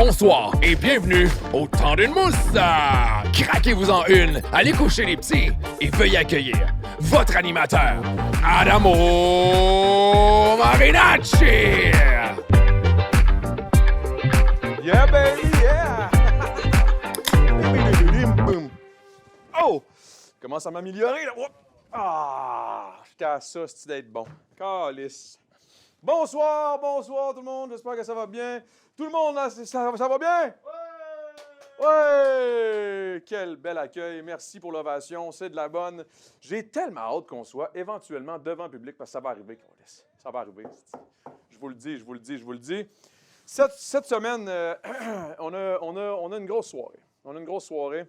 bonsoir et bienvenue au temps d'une mousse. Craquez-vous en une, allez coucher les petits et veuillez accueillir votre animateur, Adamo Marinacci. Yeah, baby, yeah! Oh! Commence à m'améliorer, là. Oups. Ah! J'étais à ça, c'est d'être bon. Calice. Bonsoir tout le monde. J'espère que ça va bien. Tout le monde, là, ça va bien? Ouais! Ouais! Quel bel accueil. Merci pour l'ovation. C'est de la bonne. J'ai tellement hâte qu'on soit éventuellement devant le public parce que ça va arriver, Calice. Ça va arriver. Je vous le dis. Cette semaine, on a une grosse soirée.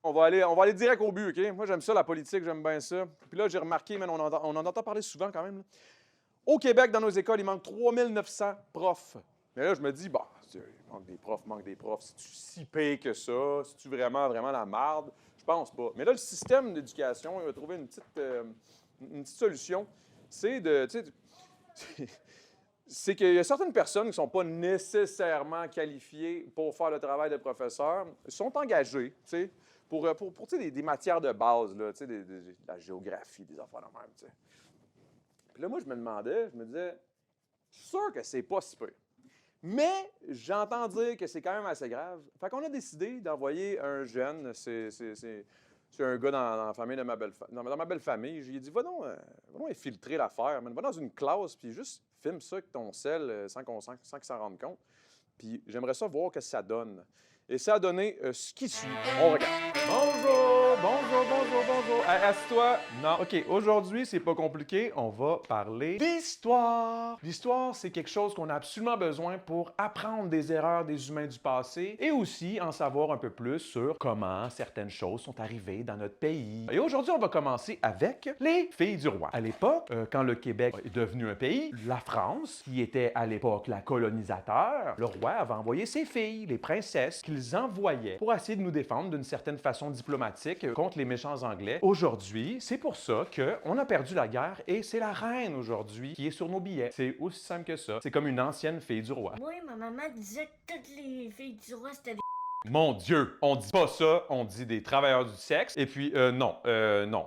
On va aller direct au but, OK? Moi, j'aime ça, la politique, j'aime bien ça. Puis là, j'ai remarqué, man, on en entend parler souvent quand même. Là. Au Québec, dans nos écoles, il manque 3900 profs. Mais là, je me dis, bah, il manque des profs. C'est-tu si pire que ça? C'est-tu vraiment la marde? Je pense pas. Mais là, le système d'éducation, il va trouver une petite solution. C'est c'est qu'il y a certaines personnes qui ne sont pas nécessairement qualifiées pour faire le travail de professeur, sont engagées, tu sais, pour des matières de base, là, tu sais, de la géographie, des affaires de même, tu sais. Puis là, moi, je me disais, je suis sûr que c'est pas si peu. Mais j'entends dire que c'est quand même assez grave. Fait qu'on a décidé d'envoyer un jeune, c'est un gars dans la famille de ma belle famille. J'ai dit, va donc infiltrer l'affaire. Va dans une classe, puis juste filme ça avec ton sel sans qu'il s'en rende compte. Puis j'aimerais ça voir ce que ça donne. Et ça a donné ce qui suit. On regarde. Bonjour. Assieds-toi. Non, OK. Aujourd'hui, c'est pas compliqué. On va parler d'histoire. L'histoire, c'est quelque chose qu'on a absolument besoin pour apprendre des erreurs des humains du passé et aussi en savoir un peu plus sur comment certaines choses sont arrivées dans notre pays. Et aujourd'hui, on va commencer avec les filles du roi. À l'époque, quand le Québec est devenu un pays, la France, qui était à l'époque la colonisateur, le roi avait envoyé ses filles, les princesses, qu'ils envoyaient pour essayer de nous défendre d'une certaine façon diplomatique contre les méchants Anglais. Aujourd'hui, c'est pour ça qu'on a perdu la guerre et c'est la reine aujourd'hui qui est sur nos billets. C'est aussi simple que ça. C'est comme une ancienne fille du roi. Oui, ma maman disait que toutes les filles du roi, c'était des... Mon Dieu, on dit pas ça, on dit des travailleurs du sexe. Et puis, non,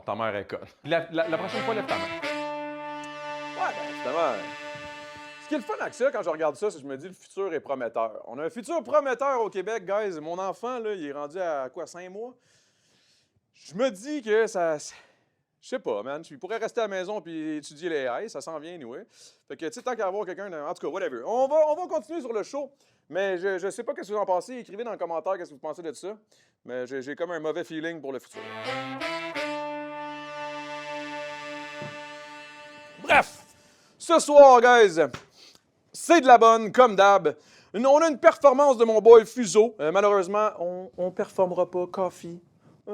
ta mère est conne. La prochaine fois, lève ta main. Ouais, ben, justement... Ce qui est le fun avec ça, quand je regarde ça, c'est que je me dis le futur est prometteur. On a un futur prometteur au Québec, guys. Mon enfant, là, il est rendu à quoi, 5 mois? Je me dis que ça... Je sais pas, man. Il pourrait rester à la maison puis étudier les AI, ça s'en vient, anyway. Fait que, tu sais, tant qu'à avoir quelqu'un... En tout cas, whatever. On va continuer sur le show, mais je sais pas ce que vous en pensez. Écrivez dans les commentaires qu'est-ce que vous pensez de ça. Mais j'ai comme un mauvais feeling pour le futur. Bref! Ce soir, guys, c'est de la bonne, comme d'hab. On a une performance de mon boy Fuso. Malheureusement, on performera pas Coffee. C'est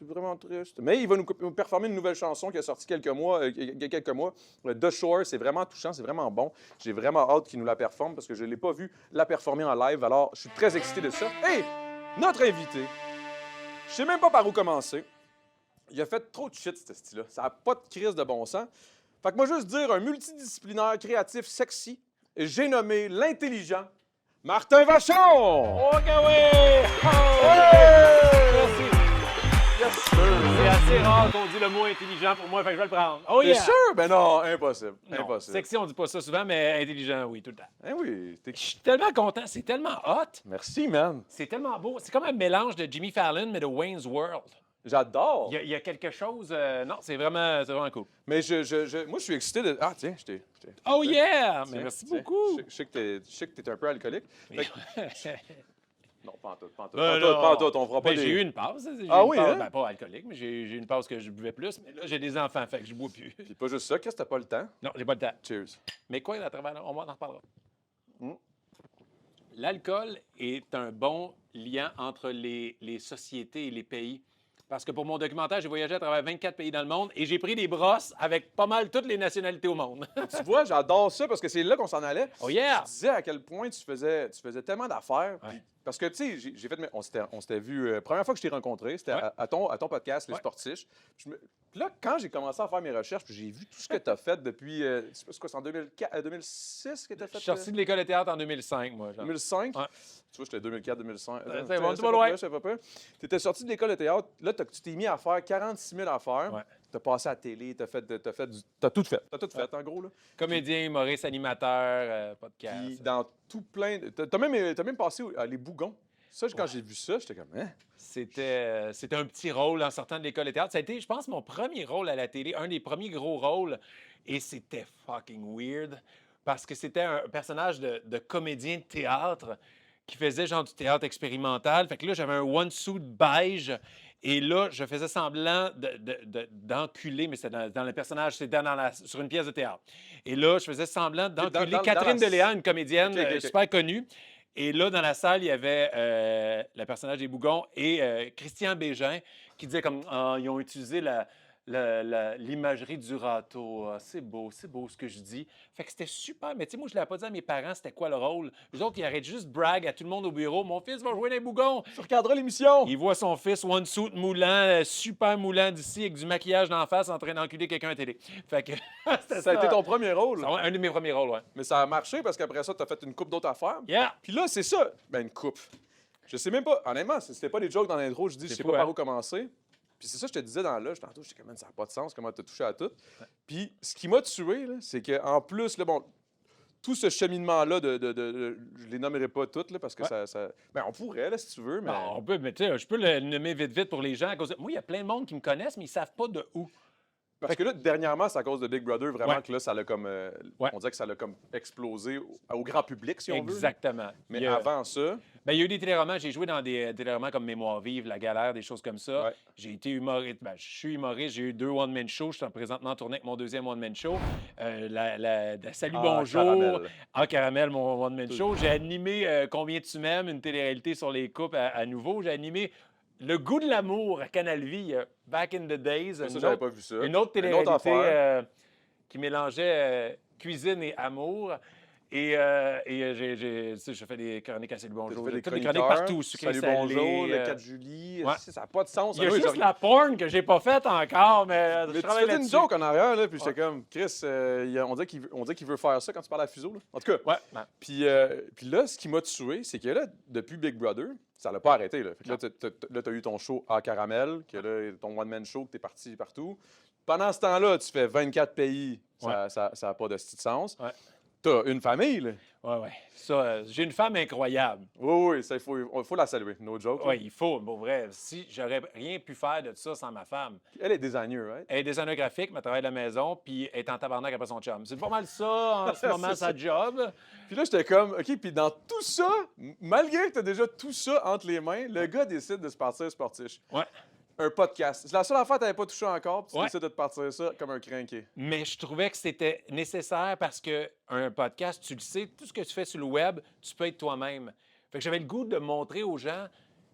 vraiment triste. Mais il va nous performer une nouvelle chanson qui a sorti quelques mois. The Shore, c'est vraiment touchant, c'est vraiment bon. J'ai vraiment hâte qu'il nous la performe parce que je ne l'ai pas vu la performer en live. Alors, je suis très excité de ça. Et notre invité, je sais même pas par où commencer. Il a fait trop de shit, ce style-là. Ça n'a pas de crise de bon sens. Fait que moi, juste dire un multidisciplinaire, créatif, sexy, j'ai nommé l'intelligent Martin Vachon! OK, oui! Oh, Merci! Yes, sir! C'est assez rare qu'on dit le mot intelligent pour moi, fait que je vais le prendre. Oh, T'es yeah! sûr? Ben non, impossible. Non, Impossible. sexy, on dit pas ça souvent, mais intelligent, oui, tout le temps. Eh oui, Je suis tellement content, c'est tellement hot, Merci, man. c'est tellement beau. C'est comme un mélange de Jimmy Fallon, mais de Wayne's World. J'adore. Il y a quelque chose... non, c'est vraiment cool. Mais moi, je suis excité de... Ah, tiens, je t'ai... Oh yeah! Mais Tiens, merci tiens. beaucoup! Je sais que t'es un peu alcoolique. Fait que- Non, pas en tout. Ben Pas en tout, on fera pas Ben, des... j'ai eu une passe. J'ai eu Ah une oui, passe, hein? ben, pas alcoolique, mais j'ai eu une passe que je buvais plus. Mais là, j'ai des enfants, fait que je bois plus. Puis pas juste ça, qu'est-ce que t'as pas le temps? Non, j'ai pas le temps. Cheers. Mais quoi, à travers, on en reparlera. Mm. L'alcool est un bon lien entre les sociétés et les pays. Parce que pour mon documentaire, j'ai voyagé à travers 24 pays dans le monde et j'ai pris des brosses avec pas mal toutes les nationalités au monde. Tu vois, j'adore ça parce que c'est là qu'on s'en allait. Oh yeah! Tu disais à quel point tu faisais tellement d'affaires. Ouais. Puis Parce que, tu sais, j'ai fait... On s'était vu... première fois que je t'ai rencontré, c'était Ouais. à ton podcast, Les Ouais. Sportiches. Puis là, quand j'ai commencé à faire mes recherches, puis j'ai vu tout ce que tu as fait depuis... c'est quoi, c'est en 2006 que tu as fait? Je suis sorti de l'école de théâtre en 2005, moi. Genre. 2005? Ouais. Tu vois, j'étais 2004-2005. C'est bon, tu vas loin. Tu étais sorti de l'école de théâtre. Là, tu t'es mis à faire 46 000 affaires. Ouais. Tu as passé à la télé, tu as tout fait. Tu as tout fait, en gros. Là. Comédien, humoriste, animateur, podcast. Puis dans tout plein... Tu as même passé les Bougons. Ça, quand j'ai vu ça, j'étais comme... Hein? C'était un petit rôle en sortant de l'école de théâtre. Ça a été, je pense, mon premier rôle à la télé, un des premiers gros rôles. Et c'était fucking weird parce que c'était un personnage de comédien de théâtre qui faisait genre du théâtre expérimental. Fait que là, j'avais un one-suit beige. Et là, je faisais semblant d'enculer, mais c'était dans le personnage, c'était sur une pièce de théâtre. Et là, je faisais semblant d'enculer Catherine Deléa, une comédienne Ok. super connue. Et là, dans la salle, il y avait le personnage des Bougons et Christian Bégin qui disait comme ah, ils ont utilisé l'imagerie du râteau. Ah, c'est beau ce que je dis. Fait que c'était super. Mais tu sais, moi, je ne l'avais pas dit à mes parents c'était quoi le rôle. Les autres, ils arrêtent juste brag à tout le monde au bureau. Mon fils va jouer dans les Bougons. Tu regarderas l'émission! Il voit son fils one suit moulant, super moulant d'ici, avec du maquillage d'en face, en train d'enculer quelqu'un à la télé. Fait que c'était Ça a été ton premier rôle. Ça, un de mes premiers rôles, ouais. Mais ça a marché parce qu'après ça, tu as fait une coupe d'autres affaires. Yeah! Puis là, c'est ça. Ben, une coupe. Je sais même pas. Honnêtement, c'était pas des jokes dans l'intro. Je dis, je sais fou, pas par hein? où commencer. Puis c'est ça que je te disais dans l'âge. Tantôt, j'étais comme, ça n'a pas de sens, comment tu as touché à tout. Puis ce qui m'a tué, là, c'est qu'en plus, là, bon, tout ce cheminement-là, je les nommerai pas toutes, là, parce que Ouais. ça. Ben, on pourrait, là, si tu veux, mais. Non, on peut, mais tu sais, je peux le nommer vite pour les gens. Moi, il y a plein de monde qui me connaissent, mais ils savent pas de où. Parce que là, dernièrement, c'est à cause de Big Brother, vraiment, Ouais. que là, ça l'a comme. Ouais. On dirait que ça l'a comme explosé au grand public, si on veut. Exactement. Mais Il y a- avant ça. Ben, il y a eu des téléromans. J'ai joué dans des téléromans comme Mémoire vive, La galère, des choses comme ça. Ouais. J'ai été humoriste. Ben, je suis humoriste. J'ai eu 2 one-man shows. Je suis présentement en tournée avec mon 2e one-man show. Salut, Ah, bonjour. Caramel. En caramel, mon one-man show. J'ai animé Combien tu m'aimes, une télé-réalité sur les couples à nouveau. J'ai animé Le goût de l'amour à Canal Vie, back in the days. Ça, Une j'avais autre- pas vu ça. Une autre Une télé-réalité autre affaire. qui mélangeait cuisine et amour. Et tu sais, je fais des chroniques à Salut Bonjour. Tu fais des Toutes des chroniqueurs, chroniques partout. Sucré, Salut, salé, bonjour, le 4 juillet. ouais. Ça n'a pas de sens. Il y a Ah oui, juste je- la porn que j'ai pas faite encore, mais Mais je tu travaille faisais une là-dessus. joke en arrière, là, puis j'étais comme, Chris, on dirait qu'il veut faire ça quand tu parles à Fuseau. Là. En tout cas, Ouais, ben, puis là, ce qui m'a tué, c'est que là, depuis Big Brother, ça l'a pas arrêté. Là, Fait que là, tu as eu ton show à Caramel, que là, ton one-man show, que tu es parti partout. Pendant ce temps-là, tu fais 24 pays. Ça n'a pas de style de sens. Ouais. Tu as une famille. Là. ouais. Ça, j'ai une femme incroyable. Oui, ça, il faut la saluer. No joke. là. Oui, il faut, pour vrai. Si j'aurais rien pu faire de ça sans ma femme. Elle est designer, right? Elle est designer graphique, mais travaille à la maison, puis elle est en tabarnak après son chum. C'est pas mal ça, en ce moment, C'est sa ça. job. Puis là, j'étais comme, OK, puis dans tout ça, malgré que tu as déjà tout ça entre les mains, le gars décide de se partir sportif. Ouais. Un podcast. C'est la seule affaire que tu n'avais pas touché encore, puis tu Ouais. décides de te partir ça comme un crinqué. Mais je trouvais que c'était nécessaire parce que un podcast, tu le sais, tout ce que tu fais sur le web, tu peux être toi-même. Fait que j'avais le goût de montrer aux gens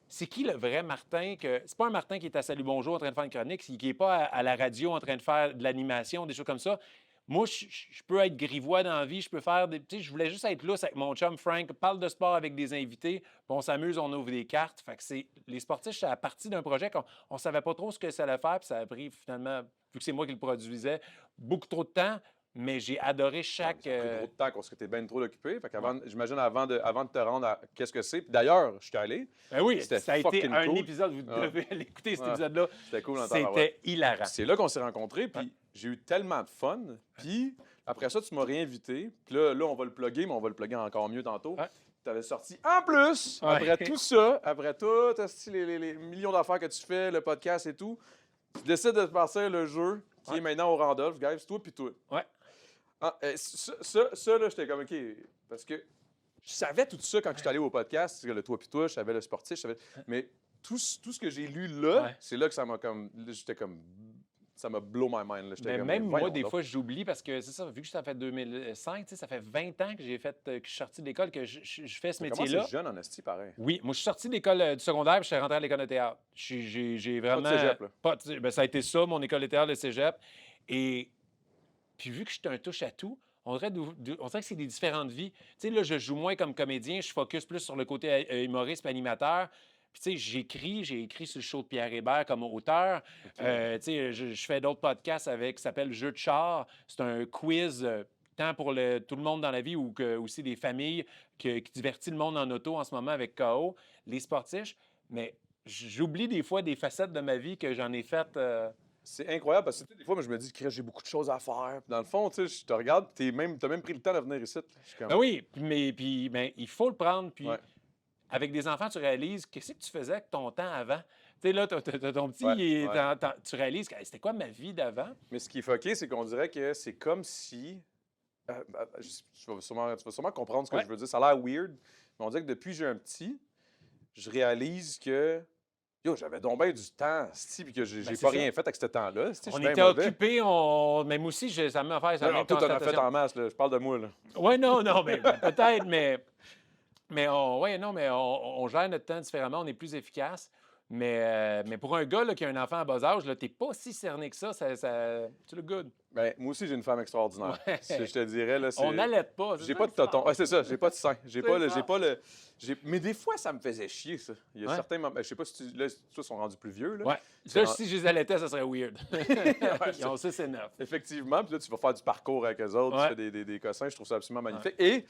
c'est qui le vrai Martin. C'est pas un Martin qui est à Salut Bonjour en train de faire une chronique, qui n'est pas à la radio en train de faire de l'animation, des choses comme ça. Moi, je peux être grivois dans la vie, je peux faire des. Tu sais, je voulais juste être lousse avec mon chum Frank, parle de sport avec des invités, puis on s'amuse, on ouvre des cartes. Fait que les sportifs, c'est à partir d'un projet qu'on ne savait pas trop ce que ça allait faire, puis ça a pris finalement, vu que c'est moi qui le produisais, beaucoup trop de temps, mais j'ai adoré chaque. Ça a pris trop de temps parce que tu es bien trop occupé. Fait qu'avant, j'imagine avant de te rendre à qu'est-ce que c'est. Puis d'ailleurs, je suis allé. Ben oui, C'était ça a été fucking un cool. épisode, vous Ouais. devez l'écouter cet Ouais. épisode-là. C'était cool dans ta ouais. C'était hilarant. C'est là qu'on s'est rencontrés, puis j'ai eu tellement de fun. Puis après ça, tu m'as réinvité. Puis là, on va le plugger, mais on va le plugger encore mieux tantôt. Ouais. Tu avais sorti en plus, Ouais. après tout ça, après tout les millions d'affaires que tu fais, le podcast et tout, tu décides de partir le jeu qui Ouais. est maintenant au Randolph, guys, c'est toi puis toi. Ouais. Ah, ça, là, j'étais comme, OK, parce que je savais tout ça quand je suis allé au podcast, le toi puis toi, je savais le sportif, je savais... Mais tout ce que j'ai lu là, Ouais. c'est là que ça m'a comme... J'étais comme... Ça m'a blow my mind. Là. J'étais Mais comme, même moi, voyons des donc. fois, j'oublie parce que c'est ça, vu que ça fait 2005, tu sais, ça fait 20 ans que j'ai fait, que je suis sorti de l'école, que je fais ce Mais métier-là. comment c'est jeune en esti, pareil. Oui, moi, je suis sorti de l'école du secondaire puis je suis rentré à l'école de théâtre. J'ai vraiment. cégep, là. Ben, ça a été ça, mon école de théâtre, le cégep. Et puis, vu que j'étais un touche-à-tout, on dirait que c'est des différentes vies. Tu sais, là, je joue moins comme comédien, je focus plus sur le côté humoriste et animateur. Puis, tu sais, j'ai écrit sur le show de Pierre Hébert comme auteur. Tu sais, je fais d'autres podcasts qui s'appellent Jeux de char. C'est un quiz tant pour tout le monde dans la vie ou aussi des familles qui divertit le monde en auto en ce moment avec KO, les sportifs. Mais j'oublie des fois des facettes de ma vie que j'en ai faites. C'est incroyable parce que tu sais, des fois, moi, je me dis que j'ai beaucoup de choses à faire. Puis dans le fond, tu sais, je te regarde, t'as même pris le temps de venir ici. Je suis comme... Ben oui, mais il faut le prendre. Puis Ouais. avec des enfants, tu réalises qu'est-ce que tu faisais avec ton temps avant. Tu sais, là, t'as ton petit, Ouais, ouais. tu réalises que hey, c'était quoi ma vie d'avant? Mais ce qui est fucké, c'est qu'on dirait que c'est comme si... tu vas sûrement comprendre ce que Ouais. je veux dire. Ça a l'air weird, mais on dirait que depuis que j'ai un petit, je réalise que yo, j'avais donc bien du temps, puis que j'ai c'est pas ça. rien fait avec ce temps-là. On Je suis bien était mauvais. occupés, même aussi, ça m'a fait ça. Non, non, toi, t'en as fait en masse, là. Je parle de moi, là. Oui, non, mais peut-être, mais on gère notre temps différemment, on est plus efficace. Mais pour un gars là, qui a un enfant à bas âge, t'es pas si cerné que ça. Tu le good. Ben, moi aussi, j'ai une femme extraordinaire. Ouais. Je te dirais, là, c'est... On n'allait pas. J'ai pas de tonton. Ouais, c'est ça, j'ai pas de sein. J'ai pas le... ça. Mais des fois, ça me faisait chier, ça. Il y a Ouais. certains moments... Je sais pas si tu... Là, toi, sont rendus plus vieux, là. Ouais. C'est Là, en- si je les allaitais, ça serait weird. Ouais, Ils ont 6 et 9. Effectivement, puis là, tu vas faire du parcours avec eux autres, Ouais. tu fais des cossins, je trouve ça absolument magnifique. Et...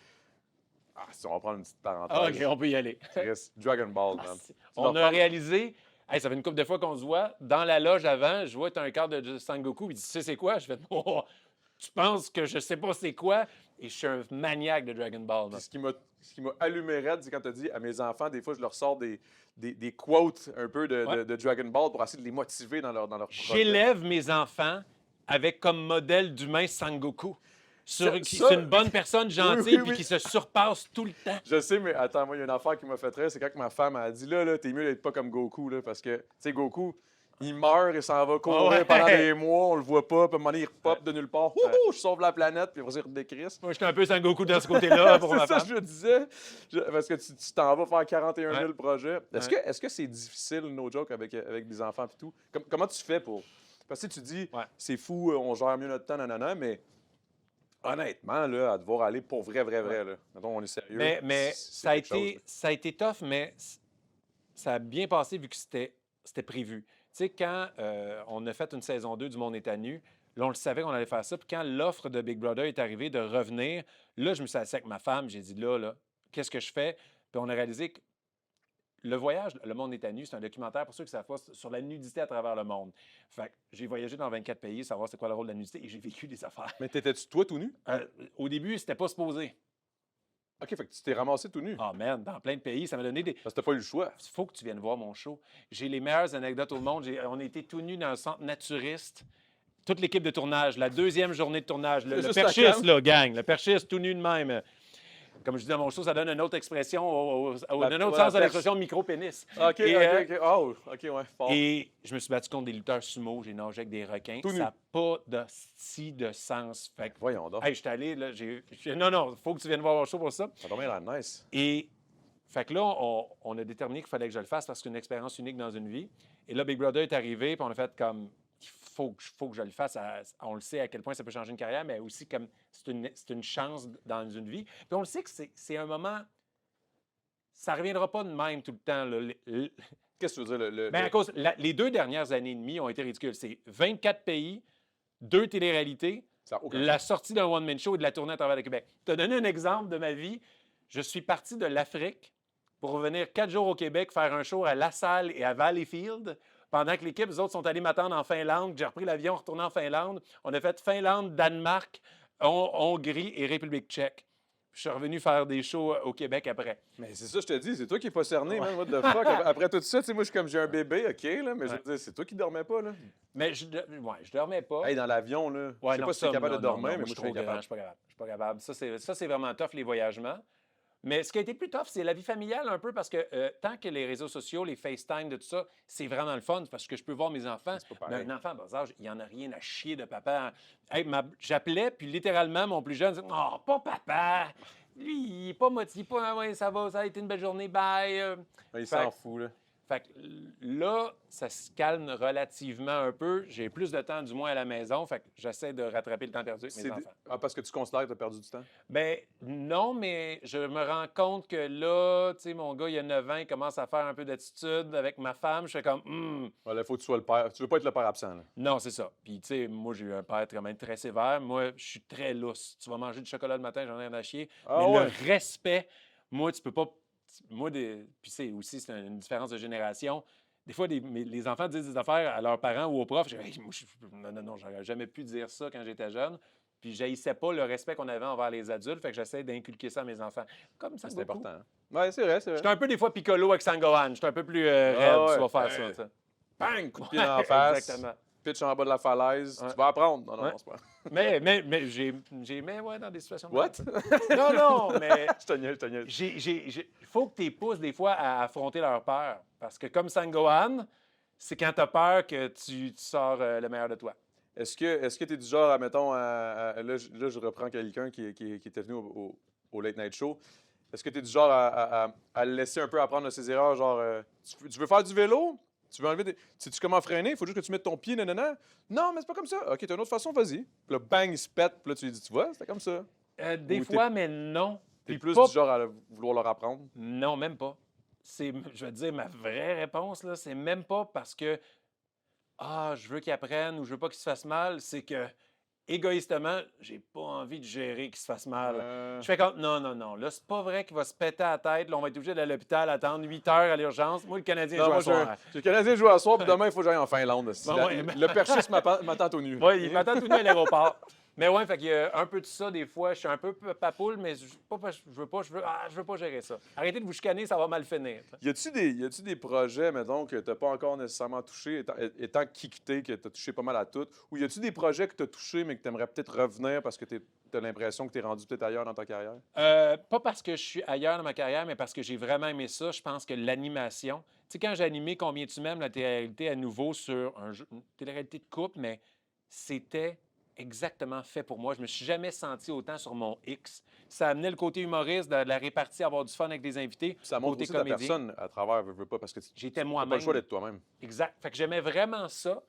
Ah, si on va prendre une petite parenthèse. Ah, OK, on peut y aller. Chris, Dragon Ball, man. On a réalisé, hey, ça fait une couple de fois qu'on se voit, dans la loge avant, je vois que tu as un cadre de Sangoku, il dit, tu sais c'est quoi? Je fais, oh, tu penses que je sais pas c'est quoi? Et je suis un maniaque de Dragon Ball. Puis ce qui m'a allumé raide, c'est quand tu as dit à mes enfants, des fois, je leur sors des quotes un peu de Dragon Ball pour essayer de les motiver dans leur projet. J'élève mes enfants avec comme modèle d'humain Sangoku. Ça- C'est une bonne personne gentille oui, puis oui. qui se surpasse tout le temps. Je sais, mais attends, moi, il y a une affaire qui m'a fait rire, c'est quand ma femme a dit là, t'es mieux d'être pas comme Goku, là, parce que, tu sais, Goku, il meurt et s'en va courir Ouais. pendant des mois, on le voit pas, puis à un moment donné, il repop de nulle part. Wouhou, je sauve la planète, puis après, ça, il redécrisse. Moi, j'étais un peu Sangoku de ce côté-là pour ma C'est ça femme. que je disais, parce que tu t'en vas faire 41 000 Ouais. projets. Est-ce Ouais. que c'est difficile, no joke, avec des enfants et tout? Comment tu fais pour... Parce que tu dis, Ouais. c'est fou, on gère mieux notre temps, nanana, mais honnêtement, là, à devoir aller pour vrai, là. Mettons, on est sérieux. Mais c'est ça a quelque chose, là. ça a été tough, mais ça a bien passé vu que c'était prévu. Tu sais, quand on a fait une saison 2 du Monde est à nu, là, on le savait qu'on allait faire ça. Puis quand l'offre de Big Brother est arrivée de revenir, là, je me suis assis avec ma femme, j'ai dit là, qu'est-ce que je fais? Puis on a réalisé que le voyage, Le Monde est à nu, c'est un documentaire, pour ceux qui savent pas, sur la nudité à travers le monde. Fait que j'ai voyagé dans 24 pays, savoir c'est quoi le rôle de la nudité, et j'ai vécu des affaires. Mais t'étais-tu toi tout nu? Au début, c'était pas supposé. OK, fait que tu t'es ramassé tout nu. Ah, man, dans plein de pays, ça m'a donné des... Parce que t'as pas eu le choix. Il faut que tu viennes voir mon show. J'ai les meilleures anecdotes au monde. On a été tout nus dans un centre naturiste. Toute l'équipe de tournage, la deuxième journée de tournage. Le Juste à perchiste, Cannes. là, gang. Le perchiste tout nu de même. Comme je dis dans mon show, ça donne une autre expression, un autre sens à l'expression micro-pénis. OK, Et, OK. Oh, OK, ouais, fort. Et je me suis battu contre des lutteurs sumo. J'ai nagé avec des requins. Tout nu. Ça n'a pas de sens. Fait que, Voyons donc. hey, je suis allé, là, non, il faut que tu viennes voir mon show pour ça. Ça doit bien l'air nice. Et fait que là, on a déterminé qu'il fallait que je le fasse parce que c'est une expérience unique dans une vie. Et là, Big Brother est arrivé, puis on a fait comme il faut que je le fasse. On le sait à quel point ça peut changer une carrière, mais aussi comme c'est une chance dans une vie. Puis on le sait que c'est un moment. Ça ne reviendra pas de même tout le temps. Là. Qu'est-ce que tu veux dire? Ben, à cause, les 2 dernières années et demie ont été ridicules. C'est 24 pays, 2 téléréalités, Ça a aucun la sortie d'un one-man show et de la tournée à travers le Québec. Je te donner un exemple de ma vie. Je suis parti de l'Afrique pour revenir 4 jours au Québec, faire un show à La Salle et à Valleyfield, pendant que l'équipe, les autres, sont allés m'attendre en Finlande. J'ai repris l'avion, retourné en Finlande. On a fait Finlande, Danemark, Hongrie et République tchèque. Je suis revenu faire des shows au Québec après. Mais c'est ça, je te dis, c'est toi qui n'es pas cerné, man. What the fuck? Après tout ça, tu sais, moi, je suis comme j'ai un bébé, OK, là, mais je veux dire, c'est toi qui dormais pas, là. Mais je dormais pas. Hey, dans l'avion, là. Ouais, je sais non, pas si tu es ça, capable non, de dormir, non, mais moi, moi, je je suis suis trop grand, incapable. je suis pas capable. Je suis pas capable. Ça, c'est vraiment tough, les voyagements. Mais ce qui a été plus tough, c'est la vie familiale un peu parce que tant que les réseaux sociaux, les FaceTime, de tout ça, c'est vraiment le fun parce que je peux voir mes enfants. C'est pas Mais pareil. un enfant à bas âge, il n'y en a rien à chier de papa. Hey, j'appelais, puis littéralement, mon plus jeune disait « Oh, pas papa! Lui, il n'est pas motivé. Ouais, ça va, ça a été une belle journée, bye! Il Fait- s'en fout, là. Fait que là, ça se calme relativement un peu. J'ai plus de temps, du moins, à la maison. Fait que j'essaie de rattraper le temps perdu avec mes enfants. Parce que tu considères que tu as perdu du temps? Ben non, mais je me rends compte que là, tu sais, mon gars, il a 9 ans, il commence à faire un peu d'attitude avec ma femme. Je fais comme, Il faut que tu sois le père. Tu veux pas être le père absent, là. non, c'est ça. Puis, tu sais, moi, j'ai eu un père quand même très sévère. Moi, je suis très lousse. Tu vas manger du chocolat le matin, j'en ai rien à chier. Ah Mais ouais? le respect, moi, tu peux pas. Moi, puis c'est aussi, c'est une différence de génération. Des fois, les enfants disent des affaires à leurs parents ou aux profs. Je dis, hey, moi, non, j'aurais jamais pu dire ça quand j'étais jeune. Puis, je n'haïssais pas le respect qu'on avait envers les adultes. Fait que j'essaie d'inculquer ça à mes enfants. Comme ça, C'est important. Hein? Oui, c'est vrai, c'est vrai. J'étais un peu des fois piccolo avec Sangohan. J'étais un peu plus raide, ouais. tu vas faire ça. Ça. Bang! Coup de pied dans la face. Exactement. Pitch en bas de la falaise. Ouais. Tu vas apprendre. Non, Ouais. c'est pas. Mais j'ai ouais, dans des situations de What? même. Non, mais Je te niaise. il faut que tu les pousses des fois à affronter leur peur. Parce que comme Sangohan, c'est quand tu as peur que tu sors le meilleur de toi. Est-ce que tu es du genre, admettons, là, je reprends quelqu'un qui était venu au Late Night Show. Est-ce que tu es du genre à le laisser un peu apprendre de ses erreurs? Genre, tu veux faire du vélo? Tu veux enlever des. Sais-tu comment freiner? Il faut juste que tu mettes ton pied, nanana. Non, mais c'est pas comme ça. OK, t'as une autre façon, vas-y. Puis là, bang, il se pète. Puis là, tu lui dis, tu vois, c'était comme ça. Des Ou fois, mais non. T'es Puis plus pas- du genre à vouloir leur apprendre. Non, même pas. Je vais te dire, ma vraie réponse, là, c'est même pas parce que je veux qu'ils apprennent ou je veux pas qu'ils se fassent mal. C'est que, égoïstement, j'ai pas envie de gérer qu'ils se fassent mal. Je fais comme, non. Là, c'est pas vrai qu'il va se péter à la tête. Là, on va être obligé d'aller à l'hôpital, attendre 8 heures à l'urgence. Moi, le Canadien Non, joue moi, à soir. j'ai le Canadien joue à soir, puis demain, il faut que j'aille en Finlande. Bon, ouais, mais- Le perchiste m'attend au nu. Oui, il m'attend tout nu à l'aéroport. Mais ouais, fait qu'il y a un peu de ça des fois. Je suis un peu papoule, mais je veux pas gérer ça. Arrêtez de vous chicaner, ça va mal finir. Y a-tu des projets, mettons, que tu n'as pas encore nécessairement touché, étant qui que t'es, que tu as touché pas mal à tout? Ou y a-tu des projets que tu as touchés, mais que tu aimerais peut-être revenir parce que tu as l'impression que tu es rendu peut-être ailleurs dans ta carrière? Pas parce que je suis ailleurs dans ma carrière, mais parce que j'ai vraiment aimé ça. Je pense que l'animation. Tu sais, quand j'ai animé Combien tu m'aimes, la télé-réalité à nouveau sur une télé-réalité de couple, mais c'était exactement fait pour moi. Je me suis jamais senti autant sur mon X. Ça amenait le côté humoriste, de la répartie, avoir du fun avec des invités. Puis ça montre côté aussi ta comédien. personne à travers, veux pas, parce que tu J'étais n'as pas moi-même. le choix d'être toi-même. Exact. Fait que j'aimais vraiment ça.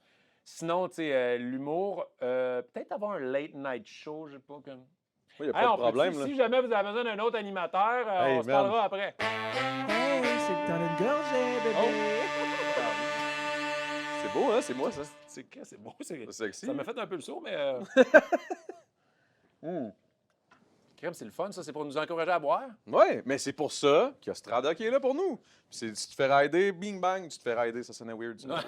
Sinon, tu sais, l'humour, peut-être avoir un late night show, je sais pas. Comme... Il n'y a Hey, pas on de problème. peut-tu, là. si jamais vous avez besoin d'un autre animateur, Hey, on se man. parlera après. Hey, c'est le temps d'une gorgée, bébé! C'est beau, hein? C'est moi, ça. C'est beau, c'est... C'est sexy. Ça m'a fait un peu le saut, mais... Crème, c'est le fun, ça. C'est pour nous encourager à boire. Oui, mais c'est pour ça qu'il y a Strada qui est là pour nous. Puis si tu te fais rider, bing bang, tu te fais rider, ça sonnait weird. Ça.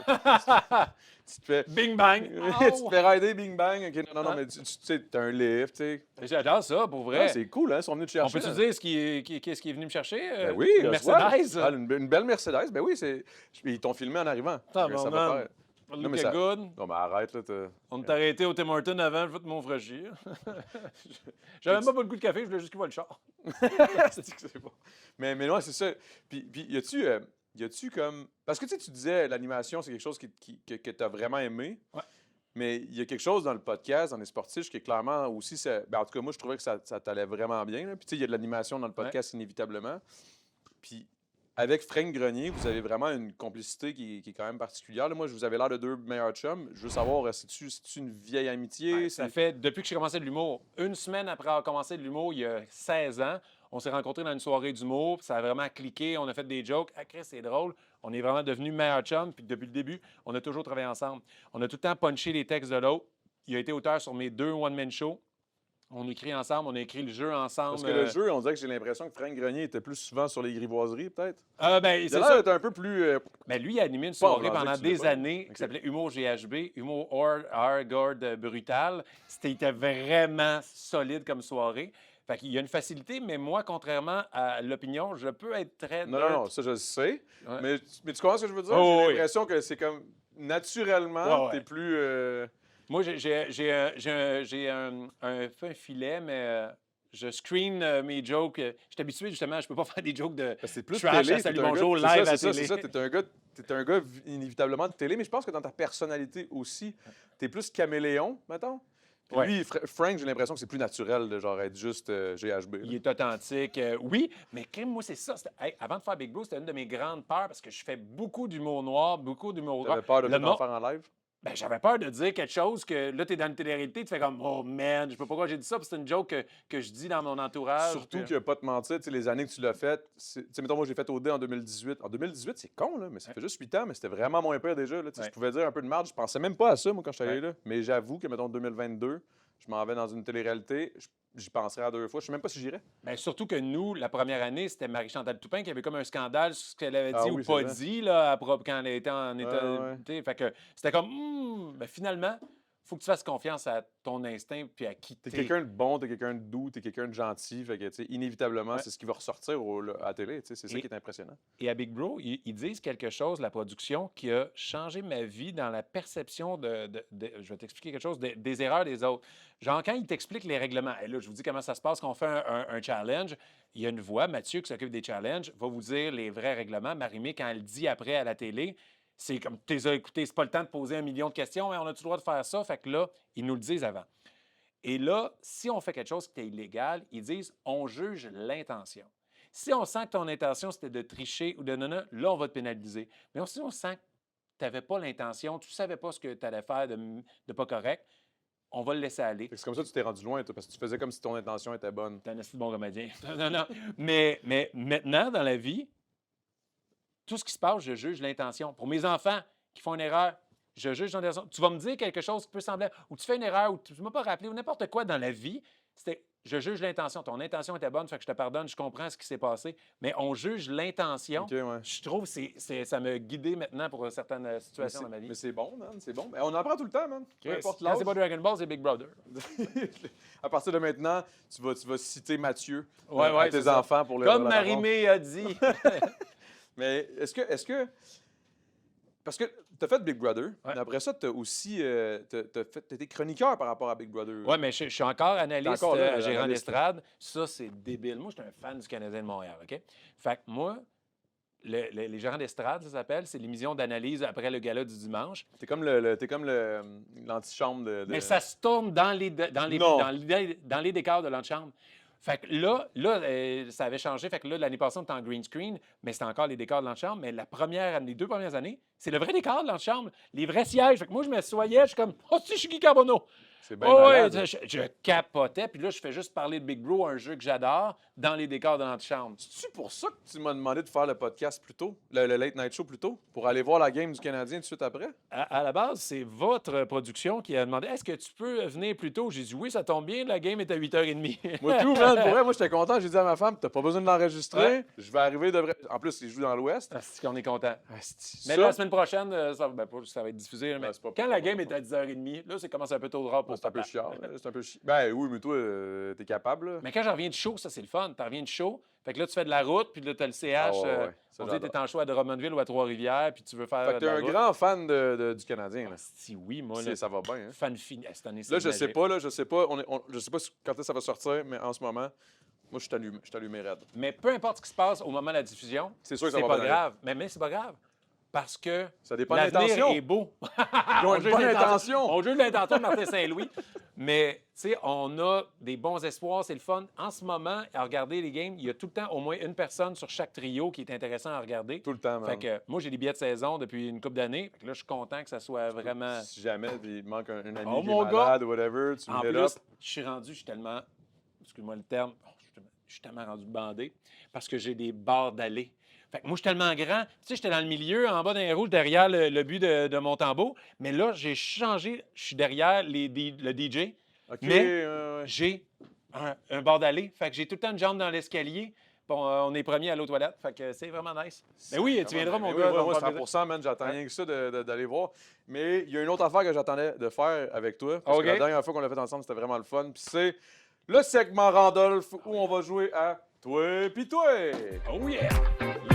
Tu te fais... Bing bang! tu te fais rider, bing bang. OK, non, mais tu sais, t'as un lift, tu sais. J'adore ça, pour vrai. Ouais, c'est cool, hein? Ils sont venus te On chercher. peut-tu dire qu'est-ce qui est venu me chercher? Ben oui, une reçois. Mercedes? Ah, une belle Mercedes, ben oui, c'est. Ils t'ont filmé en arrivant. Ah, Fait que ça bon, va man. faire. Look Non, mais at ça- good. Non, mais arrête, là. On t'a arrêté au Tim Hortons avant, je vais te mon fraîchir. J'avais même pas le goût de café, je voulais juste qu'il voit le char. C'est bon. Mais non, c'est ça. Puis y a-tu comme. Parce que tu sais, tu disais l'animation, c'est quelque chose que tu as vraiment aimé. Ouais. Mais il y a quelque chose dans le podcast, dans les sportifs, qui est clairement aussi. En tout cas, moi, je trouvais que ça t'allait vraiment bien. Là. Puis tu sais, il y a de l'animation dans le podcast, inévitablement. Puis avec Frank Grenier, vous avez vraiment une complicité qui est quand même particulière. Là, moi, je vous avais l'air de deux meilleurs chums. Je veux savoir, c'est-tu une vieille amitié? Ouais, ça fait, depuis que j'ai commencé de l'humour, une semaine après avoir commencé de l'humour, il y a 16 ans, on s'est rencontrés dans une soirée d'humour, puis ça a vraiment cliqué, on a fait des jokes. Ah, Chris, c'est drôle. On est vraiment devenus meilleurs chums, puis depuis le début, on a toujours travaillé ensemble. On a tout le temps punché les textes de l'autre. Il a été auteur sur mes 2 one-man shows. On écrit ensemble, on a écrit le jeu ensemble. Parce que le jeu, on dirait que j'ai l'impression que Frank Grenier était plus souvent sur les grivoiseries, peut-être. Ben, Il c'est a l'air ça. d'être un peu plus. Mais lui, il a animé une Pas soirée en pendant que tu l'as des pas. années Ok. qui s'appelait Humour GHB, Humour Hard Brutal. C'était vraiment solide comme soirée. Fait qu'il y a une facilité, mais moi, contrairement à l'opinion, je peux être très Non, neutre. non, ça, je le sais. Ouais. Mais tu comprends ce que je veux dire? Oh, J'ai oui. l'impression que c'est comme. Naturellement, Ouais. t'es plus. Moi, j'ai un filet, mais je screen mes jokes. Je suis habitué, justement, je peux pas faire des jokes de C'est plus trash télé. à Salut t'es un Bonjour gars- live c'est à ça, télé. c'est ça. T'es un gars inévitablement de télé, mais je pense que dans ta personnalité aussi, t'es plus caméléon, mettons. Puis Ouais. lui, Frank, j'ai l'impression que c'est plus naturel de genre être juste GHB. là. Il est authentique, oui, mais crime, moi, c'est ça. Hey, avant de faire Big Bro, c'était une de mes grandes peurs parce que je fais beaucoup d'humour noir, beaucoup d'humour T'avais noir. peur de Le tout en mo- faire en live? Ben, j'avais peur de dire quelque chose que là, tu es dans une télé-réalité, tu fais comme oh man, je sais pas pourquoi j'ai dit ça, puis c'est une joke que je dis dans mon entourage. Surtout puis- qu'il n'y a pas de mentir, tu sais, les années que tu l'as fait, tu sais, mettons, moi, j'ai fait OD en 2018. En 2018, c'est con, là, mais ça fait juste 8 ans, mais c'était vraiment moins pire déjà, là, tu sais, Ouais. Je pouvais dire un peu de marge, je pensais même pas à ça, moi, quand je suis allé Ouais. là. Mais j'avoue que, mettons, 2022, je m'en vais dans une télé-réalité, j'y penserais à 2 fois, je sais même pas si j'irais. Ben, surtout que nous, la première année, c'était Marie-Chantal Toupin qui avait comme un scandale sur ce qu'elle avait dit Ah ou oui, pas c'est vrai. dit là, quand elle était en état. Ouais. Tu sais, fait que c'était comme, ben, finalement, faut que tu fasses confiance à ton instinct puis à qui T'es t'es. quelqu'un de bon, t'es quelqu'un de doux, t'es quelqu'un de gentil, fait que, tu sais, inévitablement, Ouais. c'est ce qui va ressortir à la télé, tu sais, c'est ça Et- qui est impressionnant. Et à Big Bro, ils disent quelque chose, la production, qui a changé ma vie dans la perception je vais t'expliquer quelque chose, des erreurs des autres. Genre, quand ils t'expliquent les règlements, et là, je vous dis comment ça se passe quand on fait un challenge, il y a une voix, Mathieu, qui s'occupe des challenges, va vous dire les vrais règlements. Marie-Mé, quand elle dit après à la télé, c'est comme, t'es écouté, c'est pas le temps de poser 1 million de questions, hein, on a-tu le droit de faire ça? Fait que là, ils nous le disent avant. Et là, si on fait quelque chose qui est illégal, ils disent, on juge l'intention. Si on sent que ton intention, c'était de tricher ou de non, là, on va te pénaliser. Mais si on sent que tu n'avais pas l'intention, tu ne savais pas ce que tu allais faire de pas correct, on va le laisser aller. Fait que c'est comme ça que tu t'es rendu loin, toi, parce que tu faisais comme si ton intention était bonne. T'es un assez bon comédien. Non. Mais maintenant, dans la vie, tout ce qui se passe, je juge l'intention. Pour mes enfants qui font une erreur, je juge l'intention. Tu vas me dire quelque chose qui peut sembler, ou tu fais une erreur, ou tu ne m'as pas rappelé, ou n'importe quoi dans la vie, c'était je juge l'intention. Ton intention était bonne, fait que je te pardonne, je comprends ce qui s'est passé, mais on juge l'intention. OK, ouais. Je trouve que ça m'a guidé maintenant pour certaines situations dans ma vie. Mais c'est bon, man, c'est bon. Mais on apprend tout le temps, man. Peu importe Quand l'âge. c'est pas Dragon Ball, c'est Big Brother. À partir de maintenant, tu vas citer Mathieu Ouais, à ouais, tes c'est ça. enfants pour le Comme la raconter. Marie-Mé a dit. Mais est-ce que... Parce que tu as fait Big Brother, Ouais. mais après ça, tu as aussi t'as été chroniqueur par rapport à Big Brother. Oui, mais je suis encore analyste, T'es encore là, gérant analyste. d'estrade. Ça, c'est débile. Moi, je suis un fan du Canadien de Montréal, OK? Fait que moi, les gérants d'estrade, ça s'appelle, c'est l'émission d'analyse après le gala du dimanche. T'es comme l'antichambre de... Mais ça se tourne dans les décors de l'antichambre. Fait que là, ça avait changé. Fait que là, l'année passée, on était en green screen, mais c'était encore les décors de l'antichambre. Mais les 2 premières années, c'est le vrai décor de l'antichambre, les vrais sièges. Fait que moi, je m'assoyais, je suis comme « Oh, je suis Guy Carbonneau! » C'est bien Oh, ouais, malade. je capotais. Puis là, je fais juste parler de Big Bro, un jeu que j'adore, dans les décors de l'antichambre. C'est-tu pour ça que tu m'as demandé de faire le podcast plus tôt, le Late Night Show plus tôt, pour aller voir la game du Canadien tout de suite après? À la base, c'est votre production qui a demandé « Est-ce que tu peux venir plus tôt? » J'ai dit « Oui, ça tombe bien, la game est à 8h30. » Moi, tout, man, pour vrai, moi, j'étais content. J'ai dit à ma femme, t'as pas besoin de l'enregistrer. Ouais. Je vais arriver de vrai. En plus, il joue dans l'Ouest. Ah, c'est qu'on est content. Asti, Mais ça, la semaine prochaine, ça va être diffusé. là, mais c'est pas- quand la game est à 10h30, là, c'est commencé un peu tôt de rare pour c'est un peu papa. chiant. C'est un peu chiant. Ben oui, mais toi, t'es capable, là. Mais quand je reviens de show, ça, c'est le fun. Tu reviens de show, fait que là, tu fais de la route, puis là, tu as le CH. Ah ouais. Ça, On dit que j'adore. tu es en show à Drummondville ou à Trois-Rivières, puis tu veux faire Fait que de t'es la un route. grand fan du Canadien, là. Si oui, moi, là, Ça va bien, hein? fan fini. Cette année, c'est Là, je sais magique. pas, je sais pas. Je sais pas quand est-ce que ça va sortir, mais en ce moment, moi, je suis allumé raide. Mais peu importe ce qui se passe au moment de la diffusion, C'est sûr que ça c'est va pas bien aller. grave. Mais c'est pas grave. Parce que Ça dépend de l'avenir l'intention. est beau. Ils ont On une juge bonne l'intention. intention. On juge l'intention de Martin Saint-Louis. Mais, tu sais, on a des bons espoirs, c'est le fun. En ce moment, à regarder les games, il y a tout le temps au moins une personne sur chaque trio qui est intéressant à regarder. Tout le temps, man. Fait que moi, j'ai des billets de saison depuis une couple d'années. Fait que là, je suis content que ça soit vraiment... Si jamais il manque un ami Oh, qui mon est gars! malade ou whatever, tu En me hit plus, up. je suis tellement... Excuse-moi le terme. Je suis tellement rendu bandé parce que j'ai des barres d'aller. Fait que moi, je suis tellement grand. Tu sais, j'étais dans le milieu, en bas d'un rouge, derrière le but de Montembeau. Mais là, j'ai changé. Je suis derrière le DJ. OK, Mais- ouais. J'ai un bord d'aller. Fait que j'ai tout le temps une jambe dans l'escalier. Bon, on est premier à l'autre toilette. Fait que c'est vraiment nice. Mais oui, tu viendras, mon Mais gars. oui, on moi, va faire 100%, man, j'attends rien que ça d'aller voir. Mais il y a une autre affaire que j'attendais de faire avec toi. Parce OK. que la dernière fois qu'on l'a fait ensemble, c'était vraiment le fun. Puis c'est le segment Randolph où on va jouer à Toi pis toi. Oh yeah!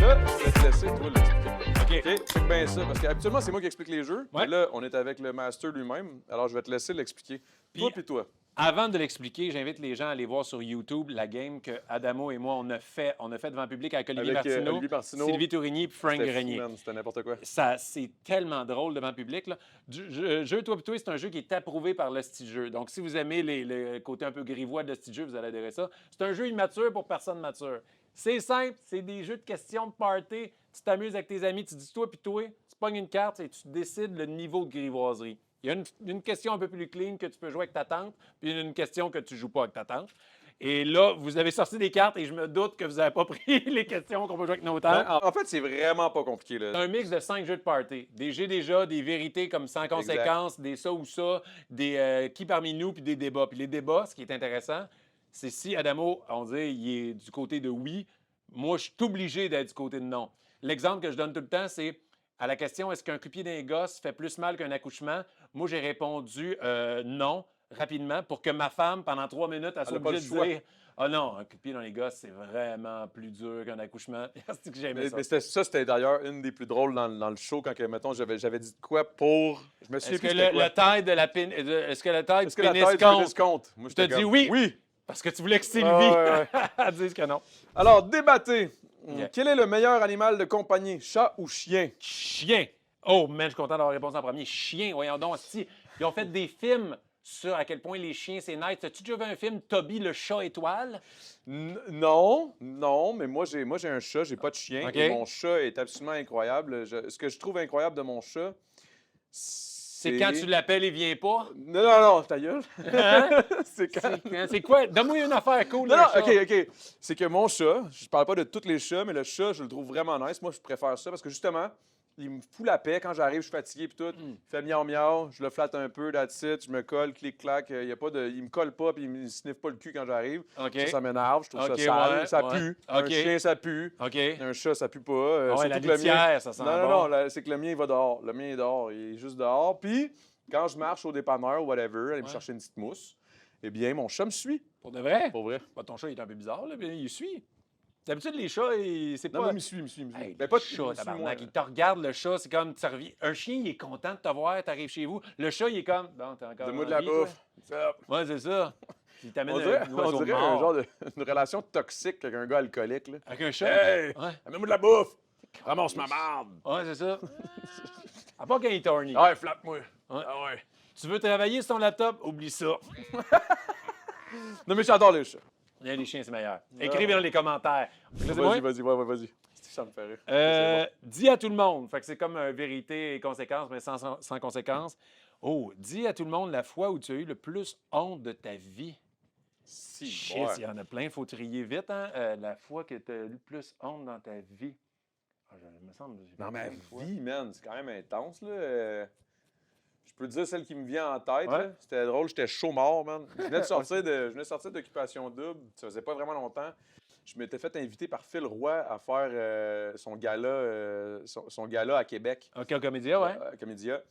Là, je vais te laisser, toi, l'expliquer. OK. OK, explique bien ça. Parce qu'habituellement, c'est moi qui explique les jeux. Ouais. Mais là, on est avec le master lui-même. Alors, je vais te laisser l'expliquer. Toi Puis- pis toi. Avant de l'expliquer, j'invite les gens à aller voir sur YouTube la game que Adamo et moi, on a fait devant le public avec Olivier Martineau, Olivier Martineau, Sylvie Tourigny et Frank C'était fou, Grenier. man, c'était n'importe quoi. Ça, c'est tellement drôle devant le public. Là. Jeu Toi pis Toi, c'est un jeu qui est approuvé par le style jeu. Donc, si vous aimez le côté un peu grivois de le style jeu, vous allez adhérer à ça. C'est un jeu immature pour personnes matures. C'est simple, c'est des jeux de questions de party. Tu t'amuses avec tes amis, tu dis toi puis toi, tu pognes une carte et tu décides le niveau de grivoiserie. Il y a une question un peu plus clean que tu peux jouer avec ta tante, puis une question que tu joues pas avec ta tante. Et là, vous avez sorti des cartes et je me doute que vous n'avez pas pris les questions qu'on peut jouer avec nos tantes. En fait, c'est vraiment pas compliqué. C'est Là. un mix de 5 jeux de party. Des j'ai déjà, des vérités comme sans conséquence, des ça ou ça, des qui parmi nous, puis des débats. Puis les débats, ce qui est intéressant, c'est si Adamo, on dit, il est du côté de oui, moi, je suis obligé d'être du côté de non. L'exemple que je donne tout le temps, c'est à la question est-ce qu'un coup-de-pied d'un gosse fait plus mal qu'un accouchement? Moi, j'ai répondu non, rapidement, pour que ma femme, pendant 3 minutes, elle soit a pas obligée le de choix. dire ah non, un coup de pied dans les gosses, c'est vraiment plus dur qu'un accouchement. C'est que j'aimais ça. Mais c'était d'ailleurs une des plus drôles dans le show quand, mettons, j'avais dit de quoi pour. Je me suis Est-ce que la taille de la pénis, est-ce que la taille Est-ce du que la pénis taille du compte? pénis compte? Moi, Je te j'étais dis comme, oui. Oui! Parce que tu voulais que Sylvie ouais. dise que non. Alors, débattez. Yeah. Quel est le meilleur animal de compagnie, chat ou chien? Chien. Oh, man, je suis content d'avoir répondu en premier. Chien, voyons donc. Si, ils ont fait des films sur à quel point les chiens, c'est nice. As-tu déjà vu un film Toby le chat étoile? Non, mais moi j'ai un chat, j'ai pas de chien. OK. Et mon chat est absolument incroyable. Ce que je trouve incroyable de mon chat, C'est quand tu l'appelles, il vient pas? Non, ta gueule. Hein? C'est quand... C'est quoi? Donne-moi une affaire cool. Non, d'un chat. OK. C'est que mon chat, je parle pas de tous les chats, mais le chat, je le trouve vraiment nice. Moi, je préfère ça parce que justement, il me fout la paix quand j'arrive, je suis fatigué puis tout. Il fait miaou, je le flatte un peu, that's it, je me colle, clic-clac. Il me colle pas puis il me sniffe pas le cul quand j'arrive. OK. Ça m'énerve, je trouve OK, ça sale, ouais, ça ouais. pue. OK. Un chien, ça pue. OK. Un chat, ça pue pas. Ouais, surtout la que le mien... litière, ça sent bon. Non, c'est que le mien, il va dehors. Le mien est dehors, il est juste dehors. Puis, quand je marche au dépanneur ou whatever, aller me Ouais. chercher une petite mousse, eh bien, mon chat me suit. Pour de vrai? Pour vrai. Bah, ton chat, il est un peu bizarre, là, mais il suit. D'habitude, les chats, c'est Non, pas... mais il me suit. Hey, Ben, pas le de chat, il me suit, tabarnak, moi. il te regarde, le chat, c'est comme, tu reviens. Un chien, il est content de te voir, t'arrives chez vous. Le chat, il est comme, bon, t'es encore Donne-moi en de la vie, toi? bouffe. Ça. Ouais, c'est ça. Il t'amène On dirait, un oiseau on dirait mort. un genre une relation toxique avec un gars alcoolique. Là. Avec un chat? Hey! Ouais, Amène-moi de la bouffe! Ramasse ma marde! ouais c'est ça. À part quand il est horny. Ah ouais, flatte-moi! Ouais. Ah ouais! Tu veux travailler sur ton laptop? Oublie ça. Non, mais j'adore les chats. Les chiens, c'est meilleur. Écrivez dans les commentaires. Vas-y. Ça me fait rire. Dis à tout le monde. Fait que c'est comme vérité et conséquence, mais sans conséquence. Oh, dis à tout le monde la fois où tu as eu le plus honte de ta vie. Si, Shit, ouais. il y en a plein, il faut trier vite, hein? La fois que tu as eu le plus honte dans ta vie. Ah, me semble, j'ai Dans pas ma une fois. vie, man, c'est quand même intense, là. Je peux te dire celle qui me vient en tête. Ouais. là. C'était drôle, j'étais chaud mort, man. Je venais de sortir d'Occupation Double. Ça faisait pas vraiment longtemps. Je m'étais fait inviter par Phil Roy à faire son gala à Québec. OK, un comédien, ouais. À Comédia.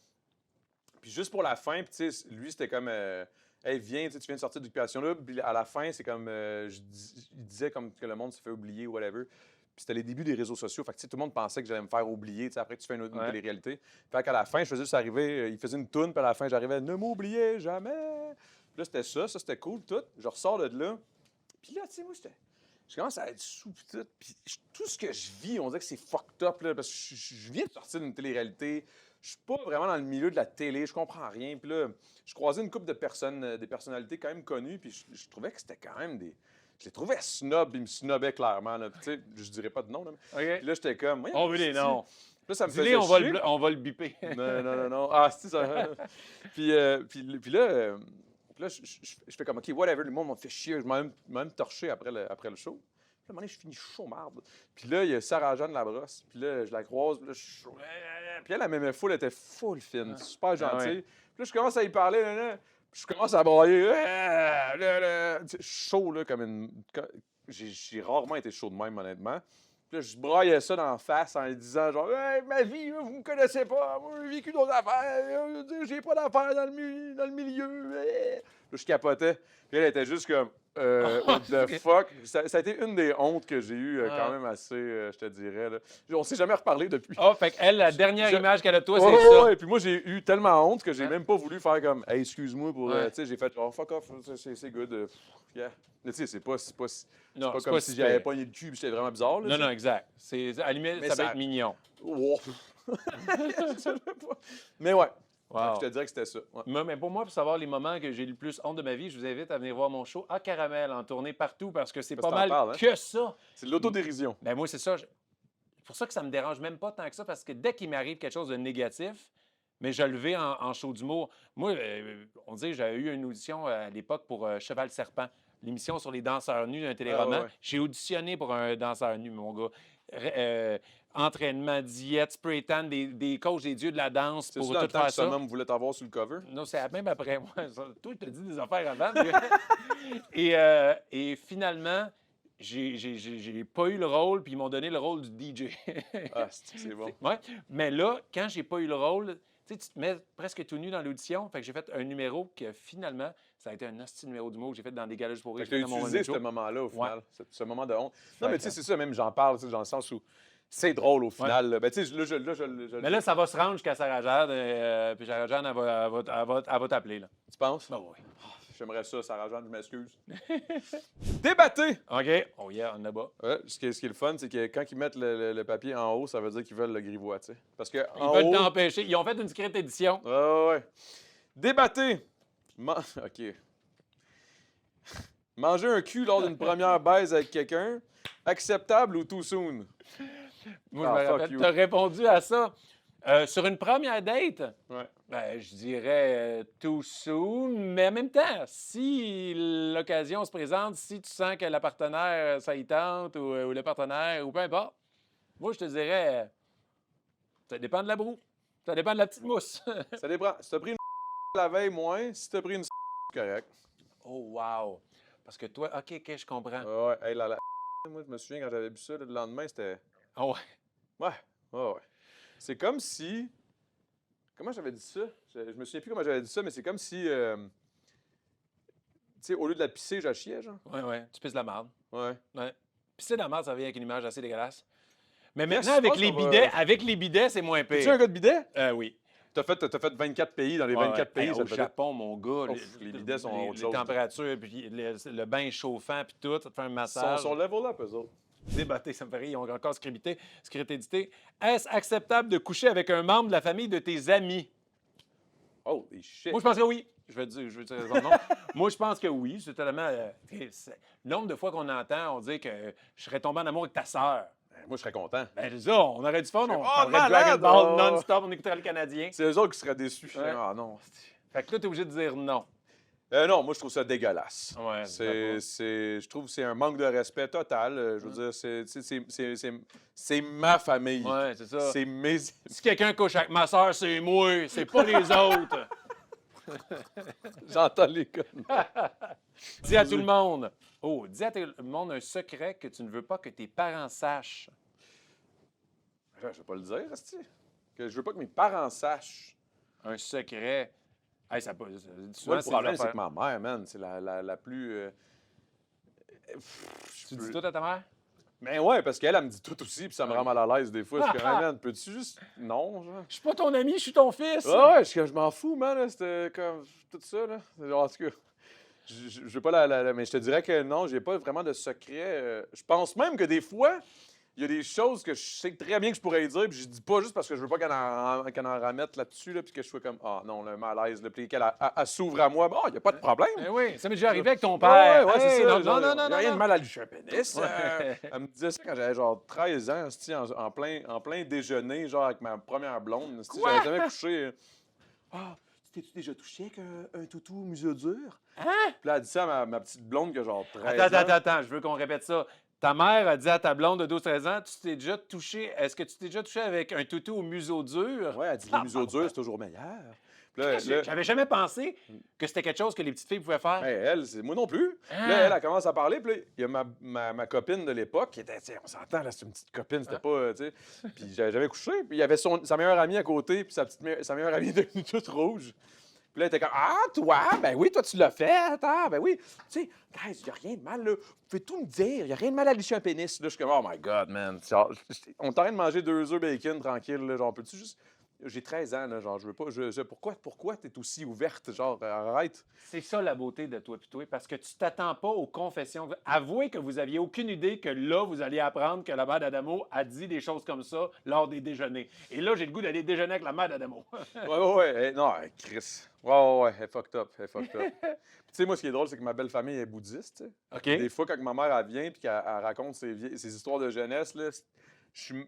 Puis juste pour la fin, puis tu sais, lui, c'était comme hey, viens, tu viens de sortir d'Occupation Double. Puis à la fin, c'est comme il disait comme que le monde se fait oublier ou whatever. Puis c'était les débuts des réseaux sociaux. Fait que tu sais, tout le monde pensait que j'allais me faire oublier. Tu sais, après, tu fais une Ouais. télé-réalité. Fait qu'à la fin, je faisais juste arriver, il faisait une toune, puis à la fin, j'arrivais, ne m'oubliez jamais. Puis là, c'était ça c'était cool, tout. Je ressors de là. Puis là, tu sais, moi, je commence à être sous, puis tout. Puis tout ce que je vis, on dirait que c'est fucked up, là, parce que je viens de sortir d'une télé-réalité. Je suis pas vraiment dans le milieu de la télé, je comprends rien. Puis là, je croisais une couple de personnes, des personnalités quand même connues, puis je trouvais que c'était quand même des... Je les trouvais snob, ils me snobbaient clairement. Là. Puis, tu sais, je dirais pas de nom. Là. OK. Puis là, j'étais comme... voyons, On veut les c'est-tu? noms. Puis là, ça me Dis-les, faisait chier. on va le biper. Non. Ah, c'est ça. Puis là, je fais comme, OK, whatever, le monde m'a fait chier. Je m'ai même torché après le show. Puis à un moment donné, je finis chaud marde. Puis là, il y a Sarah-Jeanne Labrosse. Puis là, je la croise. Puis là, je suis chaud. Puis elle, la même foule, elle était full fine. Super gentille. ouais. Puis là, je commence à y parler. Là, puis je commence à brailler. Tu sais, chaud, là, comme une... J'ai rarement été chaud de même, honnêtement. Puis là, je braillais ça dans la face en lui disant genre « Hey, ma vie, vous me connaissez pas, moi j'ai vécu d'autres affaires, j'ai pas d'affaires dans le milieu. » Là, je capotais. Puis elle était juste comme What the fuck? Ça a été une des hontes que j'ai eues Ah. quand même assez, je te dirais. Là. On s'est jamais reparlé depuis. Oh, fait qu'elle, la dernière Je- image qu'elle a de toi, Ouais, c'est ça. ouais, puis moi, j'ai eu tellement honte que j'ai Ouais. même pas voulu faire comme, hey, excuse-moi pour. Ouais. Tu sais, j'ai fait, oh, fuck off, c'est good. Yeah. Mais tu sais, c'est pas Non, comme si j'avais pire. pogné le cul et c'était vraiment bizarre. Là, Non, non, exact. À la limite, Mais ça peut ça- être mignon. Wow. Je savais pas. Mais ouais, Wow. je te dirais que c'était ça. Ouais. Mais pour moi, pour savoir les moments que j'ai le plus honte de ma vie, je vous invite à venir voir mon show à Caramel en tournée partout parce que c'est Parce pas que t'en mal parles, hein? que ça. C'est de l'autodérision. Ben moi, c'est ça. C'est pour ça que ça me dérange même pas tant que ça parce que dès qu'il m'arrive quelque chose de négatif, mais je le vis en show d'humour. Moi, on dit j'avais eu une audition à l'époque pour Cheval Serpent, l'émission sur les danseurs nus d'un téléroman. Ah ouais. J'ai auditionné pour un danseur nu, mon gars. Entraînement, diète, spray tan, des coachs des dieux de la danse C'est pour ça, dans le tout temps faire que ça. Summum voulait t'avoir sur le cover. Non, c'est même après moi. Toi, je te dis des affaires avant. Et finalement, j'ai pas eu le rôle, puis ils m'ont donné le rôle du DJ. Ah, c'est bon. Ouais. Mais là, quand j'ai pas eu le rôle, tu sais, tu te mets presque tout nu dans l'audition. Fait que j'ai fait un numéro que finalement, ça a été un hostie numéro d'humour que j'ai fait dans des galages pour rire. Fait que j'ai t'as fait dans mon utilisé one-man ce show. moment-là, au Ouais. final, ce moment de honte. Non, Fait mais tu sais, que- c'est ça, même j'en parle, tu sais, dans le sens où c'est drôle au final. Là. Ben, tu sais, là, je Mais là, ça va se rendre jusqu'à Sarah Jeanne, puis Sarah Jeanne, elle va t'appeler, là. tu penses? Ben oui. J'aimerais ça, Sarah Jeanne, je m'excuse. Débattez! OK. Oh yeah, on est bas. Ouais, ce qui est le fun, c'est que quand ils mettent le papier en haut, ça veut dire qu'ils veulent le grivois, tu sais. Parce que Ils en veulent haut... t'empêcher. Ils ont fait une secrète édition. Ouais. Débattez! OK. Manger un cul lors d'une première baise avec quelqu'un, acceptable ou too soon? Moi, Ah, je me fuck rappelle, you. tu as répondu à ça. Sur une première date, Ouais. ben, je dirais too soon, mais en même temps, si l'occasion se présente, si tu sens que la partenaire, ça y tente, ou le partenaire, ou peu importe, moi, je te dirais, ça dépend de la broue. Ça dépend de la petite mousse. Ça dépend. Si t'as pris une la veille, moins. Si t'as pris une c'est correct. Oh, wow. Parce que toi, OK, je comprends. Ouais. Hey, moi, je me souviens quand j'avais bu ça, le lendemain, c'était... Oh, ouais. Ouais. C'est comme si... Comment j'avais dit ça? Je me souviens plus comment j'avais dit ça, mais c'est comme si... tu sais, au lieu de la pisser, je la chiais, genre. Ouais, tu pisses de la marde. Ouais. Ouais. Pisser de la marde, ça vient avec une image assez dégueulasse. Mais Yes, maintenant, je pense qu'on va- avec les bidets, c'est moins Es-tu pire. un gars de bidet? Oui. T'as fait 24 pays dans les Ouais, 24 pays. Hey, ça au te fait- Japon, mon gars, Ouf, les bidets sont autre les chose. températures, puis le bain chauffant, puis tout, ça te fait un Ils massage. sont level up, eux autres. Débatté, ça me fait rire, ils ont encore scrédité. Est-ce acceptable de coucher avec un membre de la famille de tes amis? Oh, les shit. Moi, je pense que oui. Je vais dire raison, non. Moi, je pense que oui. C'est tellement... le nombre de fois qu'on entend, on dit que je serais tombé en amour avec ta sœur. Moi, je serais content. Ben, c'est ça, on aurait du fun, on Oh, parlerait de malade! Dragon Ball Oh! non-stop, on écouterait le Canadien. C'est eux autres qui seraient déçus. Ouais. Ah non. Fait que là, t'es obligé de dire non. Non, moi, je trouve ça dégueulasse. Ouais, Je trouve que c'est un manque de respect total. Je veux dire, c'est ma famille. Ouais, c'est ça. C'est mes... Si quelqu'un couche avec ma soeur, c'est moi, c'est pas les autres. J'entends les gars. Dis à tout le monde. Oh, dis à tout le monde un secret que tu ne veux pas que tes parents sachent. Je vais pas le dire, esti. Que je veux pas que mes parents sachent. Un secret. Hey, ça peut. Moi, le problème, c'est que ma mère, man, c'est la plus... Tu dis tout à ta mère? Mais ouais, parce qu'elle, elle me dit tout aussi, puis ça me rend mal à l'aise des fois. Je suis comme, hey, man, peux-tu juste... Non, genre. Je suis pas ton ami, je suis ton fils. Ouais, je m'en fous, man. Là, c'était comme tout ça, là. Genre, en tout cas, je veux pas mais je te dirais que non, j'ai pas vraiment de secret. Je pense même que des fois, il y a des choses que je sais très bien que je pourrais dire, puis je dis pas juste parce que je veux pas qu'elle en remette là-dessus, là, puis que je sois comme, ah non, le malaise, là, puis qu'elle elle s'ouvre à moi. Oh, il y a pas de problème. Eh oui, ça m'est déjà arrivé avec ton père. Ouais, c'est Hey, ça. Non, genre, non, non, y a non. rien de non. mal à lui un pénis. Ouais. Elle me disait ça quand j'avais genre 13 ans, esti, en plein déjeuner, genre avec ma première blonde. esti, j'avais jamais couché. Ah, tu t'es-tu déjà touché avec un toutou museau dur? Hein? Puis là, elle dit ça à ma petite blonde qui a genre 13 ans. Attends, je veux qu'on répète ça. Ta mère a dit à ta blonde de 12-13 ans, tu t'es déjà touché. Est-ce que tu t'es déjà touché avec un toutou au museau dur? Ouais, elle dit les museaux durs, c'est toujours meilleur. Puis là, J'avais jamais pensé que c'était quelque chose que les petites filles pouvaient faire. hey, elle, c'est moi non plus. Ah. Là, elle commence à parler. Puis là, il y a ma copine de l'époque qui était, tu sais, on s'entend, là, c'est une petite copine, c'était pas, tu sais. Puis j'avais couché. Puis il y avait sa meilleure amie à côté, puis sa meilleure amie est devenue toute rouge. Puis là, elle était comme, ah, toi, ben oui, toi, tu l'as fait, attends, ben oui. Tu sais, guys, il n'y a rien de mal, là. Vous pouvez tout me dire, il n'y a rien de mal à licher un pénis. Là, je suis comme, oh my God, man. Genre, on est en train de manger 2 œufs bacon tranquille, là. Genre, peux-tu juste. J'ai 13 ans, là, genre, je veux pas. Pourquoi t'es aussi ouverte? Genre, arrête. C'est ça la beauté de toi, toi, parce que tu t'attends pas aux confessions. Avouez que vous aviez aucune idée que là, vous alliez apprendre que la mère d'Adamo a dit des choses comme ça lors des déjeuners. Et là, j'ai le goût d'aller déjeuner avec la mère d'Adamo. Ouais. Non, Chris. Ouais, elle est fucked up. Elle est fucked up. Puis, tu sais, moi, ce qui est drôle, c'est que ma belle famille est bouddhiste, tu sais. OK? Des fois, quand ma mère, elle vient puis qu'elle raconte ses histoires de jeunesse, là, tu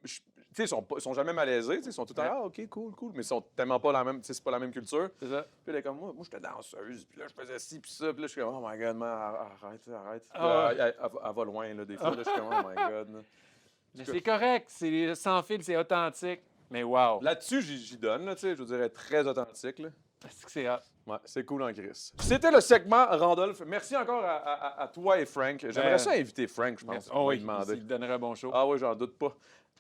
sais, ils sont jamais malaisés, tu sais, ils sont tout à l'heure, ah, OK, cool, mais ils sont tellement pas la même, tu sais, c'est pas la même culture. C'est ça. Puis elle est comme, moi j'étais danseuse, puis là, je faisais ci, puis ça, puis là, je suis comme, oh my God, man, arrête. Puis Ah. là, elle va loin, là, des fois, là, je suis comme, oh my God. Là. Mais c'est correct, c'est sans fil, c'est authentique. Mais wow! Là-dessus, j'y donne, là, tu sais, je vous dirais très authentique, là. Est-ce que c'est hot? Ouais, c'est cool en Chris. C'était le segment Randolph. Merci encore à toi et Frank. J'aimerais ça inviter Frank, je pense. Oh oui, demander. il donnerait un bon show. Ah oui, j'en doute pas.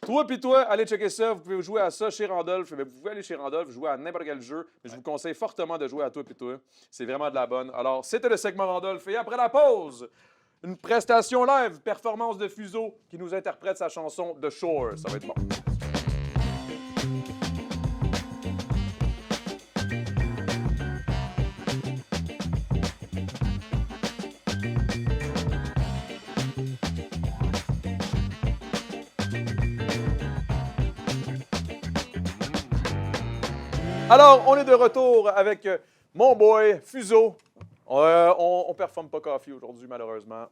Toi puis toi, allez checker ça. Vous pouvez jouer à ça chez Randolph. Mais vous pouvez aller chez Randolph, jouer à n'importe quel jeu. Mais je vous conseille fortement de jouer à toi puis toi. C'est vraiment de la bonne. Alors, c'était le segment Randolph. Et après la pause, une prestation live, performance de Fuseau qui nous interprète sa chanson The Shore. Ça va être bon. Alors, on est de retour avec mon boy, Fuseau. On performe pas Coffee aujourd'hui, malheureusement.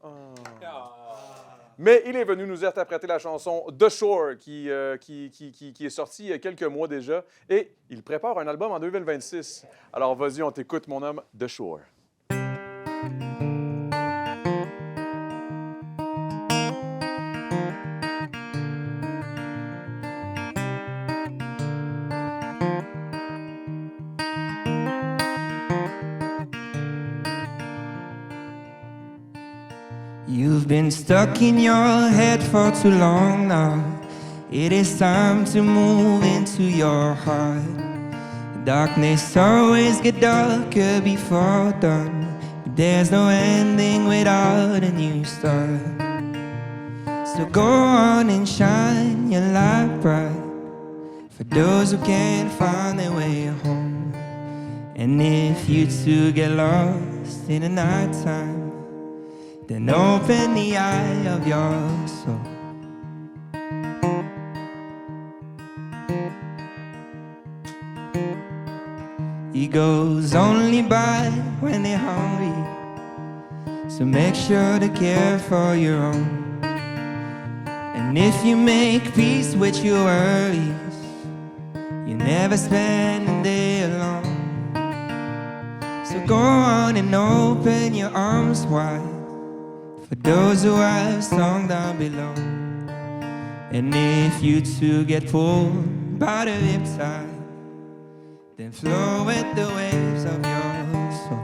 Mais il est venu nous interpréter la chanson The Shore, qui est sortie il y a quelques mois déjà. Et il prépare un album en 2026. Alors, vas-y, on t'écoute, mon homme, The Shore. You've been stuck in your head for too long now. It is time to move into your heart. Darkness always get darker before dawn, but there's no ending without a new start. So go on and shine your light bright for those who can't find their way home. And if you too get lost in the nighttime, then open the eye of your soul. Egos only bite when they're hungry, so make sure to care for your own. And if you make peace with your worries, you never spend a day alone. So go on and open your arms wide for those who have sung down below. And if you too get pulled by the riptide, then flow with the waves of your soul.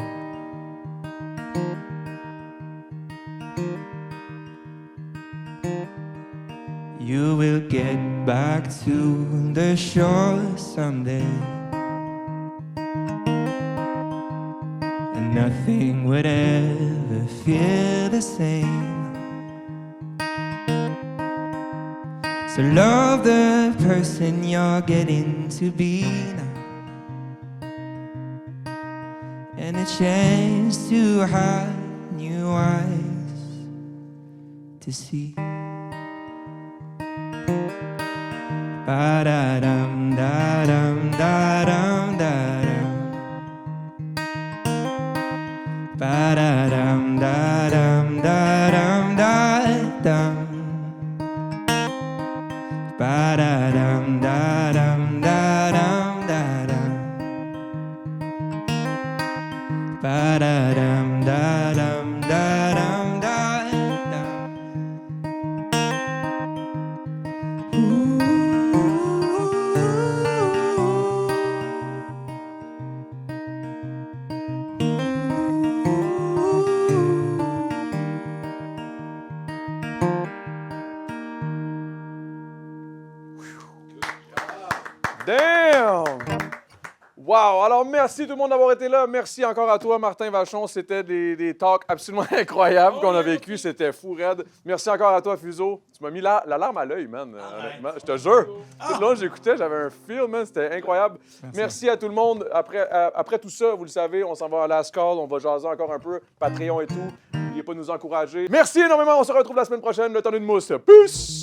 You will get back to the shore someday, and nothing would ever feel the same. So love the person you're getting to be now, and a chance to have new eyes to see. Ba-da-dum, da-dum, da-dum, da-dum. Ba-da-dum, da-dum, da-dum, da-dum. Ba-da-dum, da-dum, da-dum, da-dum. Ba-da-dum, da-dum, da-dum, da-dum. Ooh. Damn! Wow! Alors, merci tout le monde d'avoir été là. Merci encore à toi, Martin Vachon. C'était des talks absolument incroyables qu'on a vécu. C'était fou, raide. Merci encore à toi, Fuseau. Tu m'as mis la larme à l'œil, man. Honnêtement, je te jure. Tout le long, j'écoutais, j'avais un feel, man. C'était incroyable. Merci à tout le monde. Après tout ça, vous le savez, on s'en va à Last Call. On va jaser encore un peu. Patreon et tout. N'oubliez pas de nous encourager. Merci énormément. On se retrouve la semaine prochaine. Le temps d'une mousse. Peace!